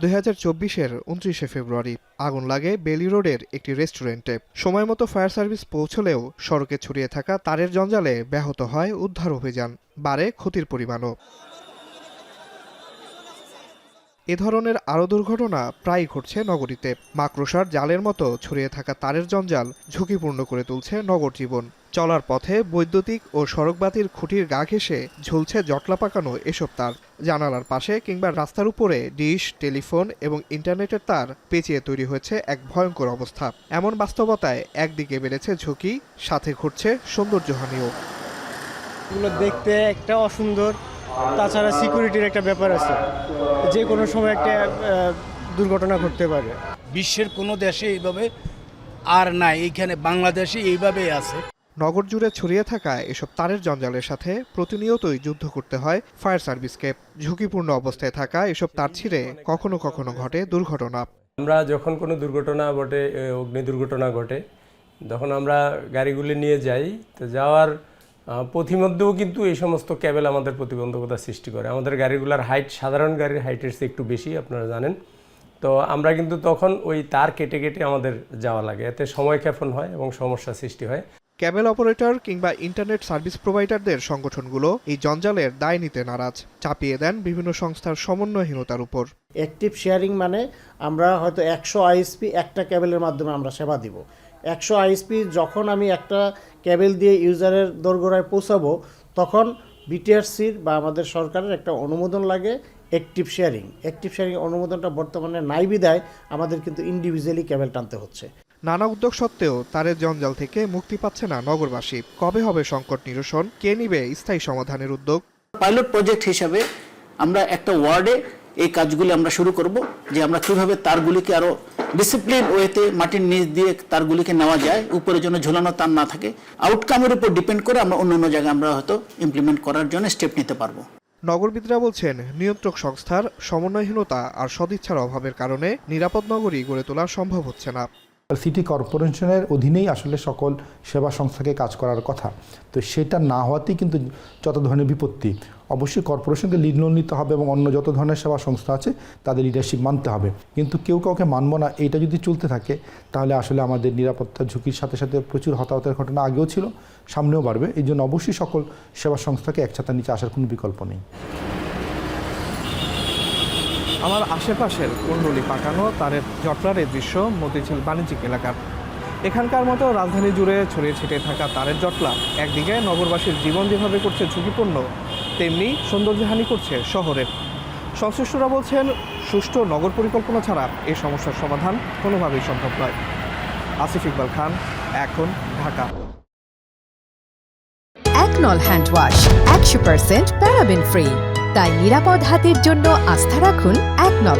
2024-এর 29শে ফেব্রুয়ারি আগুন লাগে বেলি রোডের একটি রেস্টুরেন্টে। সময়মতো ফায়ার সার্ভিস পৌঁছলেও সড়কে ছড়িয়ে থাকা তারের জঞ্জালে ব্যাহত হয় উদ্ধার অভিযান, বাড়ে ক্ষতির পরিমাণও। এ ধরনের আরও দুর্ঘটনা প্রায়ই ঘটছে নগরীতে। মাকড়সার জালের মতো ছড়িয়ে থাকা তারের জঞ্জাল ঝুঁকিপূর্ণ করে তুলছে নগর জীবন। চলার পথে বৈদ্যুতিক ও সড়কবাতির খুঁটির গা ঘেঁষে ঝুলছে জটলা পাকানো এসব তার। জানালার পাশে কিংবা রাস্তার উপরে ডিশ, টেলিফোন এবং ইন্টারনেটের তার পেঁচিয়ে তৈরি হয়েছে এক ভয়ঙ্কর অবস্থা। এমন বাস্তবতায় একদিকে বেড়েছে ঝুঁকি, সাথে ঘটছে সৌন্দর্যহানিও। এগুলো দেখতে একটা অসুন্দর, তাছাড়া সিকিউরিটির একটা ব্যাপার আছে, যে কোনো সময় একটা দুর্ঘটনা ঘটতে পারে। বিশ্বের কোনো দেশে এইভাবে আর নাই, এইখানে বাংলাদেশে এইভাবেই আছে। নগর জুড়ে ছড়িয়ে থাকা এসব তারের জঞ্জালের সাথে প্রতিনিয়তই যুদ্ধ করতে হয় ফায়ার সার্ভিসকে। ঝুঁকিপূর্ণ অবস্থায় থাকা এসব তার ছিঁড়ে কখনো কখনো ঘটে দুর্ঘটনা। আমরা যখন কোনো দুর্ঘটনা ঘটে, অগ্নি দুর্ঘটনা ঘটে, তখন আমরা গাড়িগুলি নিয়ে যাই। তো যাওয়ার পথিমধ্যেও কিন্তু এই সমস্ত ক্যাবেল আমাদের প্রতিবন্ধকতা সৃষ্টি করে। আমাদের গাড়িগুলোর হাইট সাধারণ গাড়ির হাইটের চেয়ে একটু বেশি, আপনারা জানেন। তো আমরা কিন্তু তখন ওই তার কেটে কেটে আমাদের যাওয়া লাগে, এতে সময় ক্ষেপণ হয় এবং সমস্যা সৃষ্টি হয়। ক্যাবেল অপারেটর কিংবা ইন্টারনেট সার্ভিস প্রোভাইডারদের সংগঠনগুলো এই জঞ্জালের দায় নিতে নারাজ, চাপিয়ে দেন বিভিন্ন সংস্থার সমন্বয়হীনতার উপর। অ্যাক্টিভ শেয়ারিং মানে আমরা হয়তো 100 আইএসপি একটা ক্যাবেলের মাধ্যমে আমরা সেবা দিব। 100 আইএসপি যখন আমি একটা ক্যাবেল দিয়ে ইউজারের দোরগোড়ায় পৌঁছাবো, তখন বিটিআরসির বা আমাদের সরকারের একটা অনুমোদন লাগে অ্যাক্টিভ শেয়ারিং অনুমোদনটা বর্তমানে নাই বিধায় আমাদের কিন্তু ইন্ডিভিজুয়ালি ক্যাবেল টানতে হচ্ছে। নানা উদ্যোগ সত্ত্বেও তারের জঞ্জাল থেকে মুক্তি পাচ্ছে না নগরবাসী। কবে হবে সংকট নিরসন? কে নিবে স্থায়ী সমাধানের উদ্যোগ? পাইলট প্রজেক্ট হিসাবে আমরা একটা ওয়ার্ডে এই কাজগুলি আমরা শুরু করব, যে আমরা কিভাবে তারগুলিকে আরো ডিসিপ্লিন ওয়েতে মাটির নিচ দিয়ে তারগুলিকে নেওয়া যায়, উপরে যেন ঝোলানো তার না থাকে। আউটকামের উপর ডিপেন্ড করে আমরা অন্য জায়গায় আমরা হয়তো ইমপ্লিমেন্ট করার জন্য স্টেপ নিতে পারবো। নগরবিদরা বলছেন, নিয়ন্ত্রক সংস্থার সমন্বয়হীনতা আর সদিচ্ছার অভাবের কারণে নিরাপদ নগরী গড়ে তোলা সম্ভব হচ্ছে না। সিটি কর্পোরেশনের অধীনেই আসলে সকল সেবা সংস্থাকে কাজ করার কথা, তো সেটা না হওয়াতেই কিন্তু যত ধরনের বিপত্তি। অবশ্যই কর্পোরেশনকে লিড নিতে হবে এবং অন্য যত ধরনের সেবা সংস্থা আছে তাদের লিডারশিপ মানতে হবে, কিন্তু কেউ কাউকে মানব না, এইটা যদি চলতে থাকে তাহলে আসলে আমাদের নিরাপত্তা ঝুঁকির সাথে সাথে প্রচুর হতাহতের ঘটনা আগেও ছিল, সামনেও বাড়বে। এই জন্য অবশ্যই সকল সেবা সংস্থাকে এক ছাতার নিচে আসার কোনো বিকল্প নেই। আমার আশেপাশের কুণ্ডলি পাকানো তারের জটলার দৃশ্য মতিঝিল বাণিজ্যিক এলাকার। এখানকার মতো রাজধানী জুড়ে ছড়িয়ে ছিটিয়ে থাকা তারের জটলা একদিকে নগরবাসীর জীবন যেভাবে করছে ঝুঁকিপূর্ণ, তেমনি সৌন্দর্যহানি করছে শহরের। সংশ্লিষ্টরা বলছেন, সুষ্ঠু নগর পরিকল্পনা ছাড়া এই সমস্যার সমাধান কোনোভাবেই সম্ভব নয়। আসিফ ইকবাল খান, এখন, ঢাকা। একনল হ্যান্ড ওয়াশ 100% প্যারাবেন ফ্রি, তাই নিরাপদ হাতের জন্য আস্থা রাখুন একনল।